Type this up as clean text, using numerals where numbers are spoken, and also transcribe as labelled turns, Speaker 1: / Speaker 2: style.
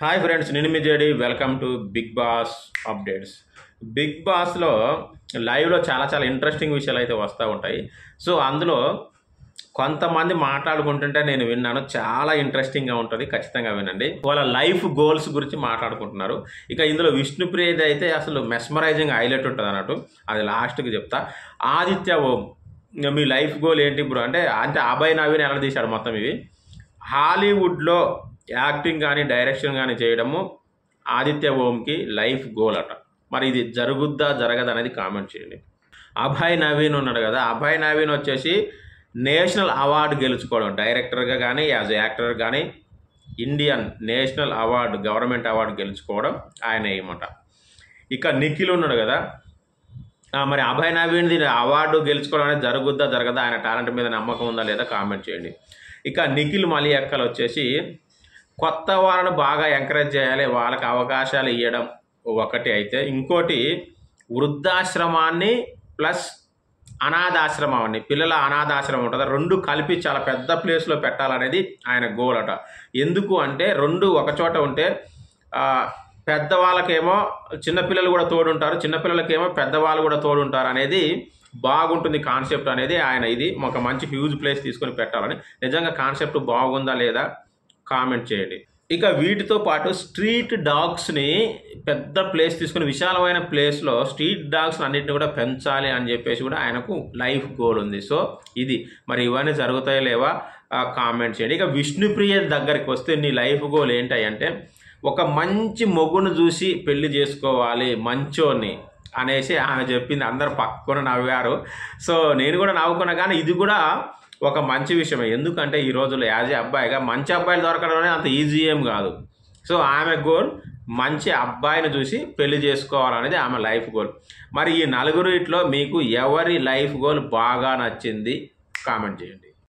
Speaker 1: Hi friends, నేను మీ JD. Welcome to Bigg Boss updates. Bigg Boss లైవ్లో చాలా ఇంట్రెస్టింగ్ విషయాలు అయితే వస్తూ ఉంటాయి. సో అందులో కొంతమంది మాట్లాడుకుంటుంటే నేను విన్నాను. చాలా ఇంట్రెస్టింగ్గా ఉంటుంది, ఖచ్చితంగా వినండి. వాళ్ళ లైఫ్ గోల్స్ గురించి మాట్లాడుకుంటున్నారు. ఇక ఇందులో విష్ణుప్రియది అయితే అసలు మెస్మరైజింగ్ హైలైట్ ఉంటుంది అన్నట్టు. అది లాస్ట్కి చెప్తా. ఆదిత్య ఓం, మీ లైఫ్ గోల్ ఏంటి బ్రో అంటే అభయ్ నవీన్ ఎలా తీశాడు మొత్తం ఇవి. హాలీవుడ్లో యాక్టింగ్ కానీ డైరెక్షన్ కానీ చేయడము ఆదిత్య ఓంకి లైఫ్ గోల్ అట. మరి ఇది జరుగుద్దా జరగదా అనేది కామెంట్ చేయండి. అభయ్ నవీన్ ఉన్నాడు కదా, అభయ్ నవీన్ వచ్చేసి నేషనల్ అవార్డు గెలుచుకోవడం, డైరెక్టర్గా కానీ యాజ్ యాక్టర్ కానీ Indian national award, government award గెలుచుకోవడం ఆయన ఏమట. ఇక నిఖిల్ ఉన్నాడు కదా, మరి అభయ్ నవీన్ దీని అవార్డు గెలుచుకోవడం అనేది జరుగుద్దా జరగదా, ఆయన టాలెంట్ మీద నమ్మకం ఉందా లేదా కామెంట్ చేయండి. ఇక నిఖిల్ మలియక్కలు వచ్చేసి కొత్త వాళ్ళను బాగా ఎంకరేజ్ చేయాలి, వాళ్ళకి అవకాశాలు ఇవ్వడం ఒకటి అయితే, ఇంకోటి వృద్ధాశ్రమాన్ని ప్లస్ అనాథాశ్రమాన్ని, పిల్లల అనాథాశ్రమం ఉంటుంది, రెండు కలిపి చాలా పెద్ద ప్లేస్లో పెట్టాలనేది ఆయన గోల్ అట. ఎందుకు అంటే రెండు ఒకచోట ఉంటే పెద్దవాళ్ళకేమో చిన్నపిల్లలు కూడా తోడుంటారు, చిన్నపిల్లలకేమో పెద్దవాళ్ళు కూడా తోడుంటారు అనేది బాగుంటుంది కాన్సెప్ట్ అనేది ఆయన. ఇది ఒక మంచి హ్యూజ్ ప్లేస్ తీసుకొని పెట్టాలని, నిజంగా కాన్సెప్ట్ బాగుందా లేదా కామెంట్ చేయండి. ఇక వీటితో పాటు స్ట్రీట్ డాగ్స్ని పెద్ద ప్లేస్ తీసుకుని విశాలమైన ప్లేస్లో స్ట్రీట్ డాగ్స్ అన్నింటిని కూడా పెంచాలి అని చెప్పేసి కూడా ఆయనకు లైఫ్ గోల్ ఉంది. సో ఇది మరి ఇవన్నీ జరుగుతాయో లేవా కామెంట్ చేయండి. ఇక విష్ణుప్రియ దగ్గరికి వస్తే నీ లైఫ్ గోల్ ఏంటి అంటే ఒక మంచి మొగ్గును చూసి పెళ్లి చేసుకోవాలి, మంచోని అనేసి ఆమె చెప్పింది. అందరు పక్కన నవ్వారు. సో నేను కూడా నవ్వుకున్నా, కానీ ఇది కూడా ఒక మంచి విషయమే. ఎందుకంటే ఈ రోజుల్లో యాజ్ ఏ అబ్బాయిగా మంచి అబ్బాయిలు దొరకడం అనేది అంత ఈజీ ఏం కాదు. సో ఆమె గోల్ మంచి అబ్బాయిని చూసి పెళ్లి చేసుకోవాలనేది ఆమె లైఫ్ గోల్. మరి ఈ నలుగురిట్లో మీకు ఎవరి లైఫ్ గోల్ బాగా నచ్చింది కామెంట్ చేయండి.